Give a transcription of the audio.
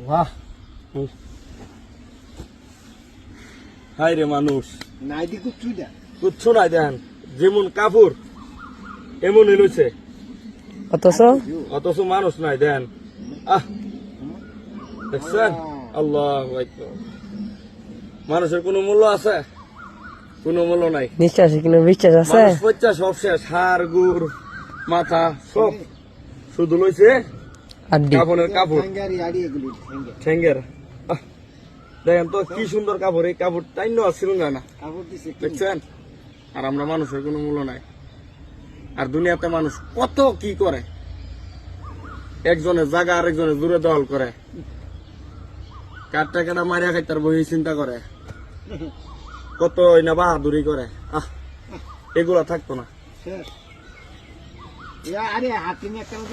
বাহ হাই রে মানুষ নাই দি কিচ্ছু নাই দেন যেমন কাপড় এমন এলুছে অথচ মানুষ নাই দেন দেখছেন আল্লাহু আকবার মানুষের কোনো মূল্য আছে কোনো মূল্য নাই নিশ্চয় কিন্তু বিশ্বাস আছে মানুষ পয়সা সব শেষ হাড় গুড় মাথা সব শুধু লইছে কাপড়ের কাপড় ঠেঙ্গের দেখেন তো কি সুন্দর কাপড় এই কাপড় টাইন্য আসছিল না দেখছেন আর আমরা মানুষের কোনো মূল্য নাই আর দুনিয়াতে মানুষ কত কি করে একজনের জায়গা আরেকজনের দূরে দখল করে কাটটা কাটা মারিয়া খাইতার বই চিন্তা করে কত না বাহাদুরি করে এগুলা থাকতো না আরে হাতে নিয়ে একটা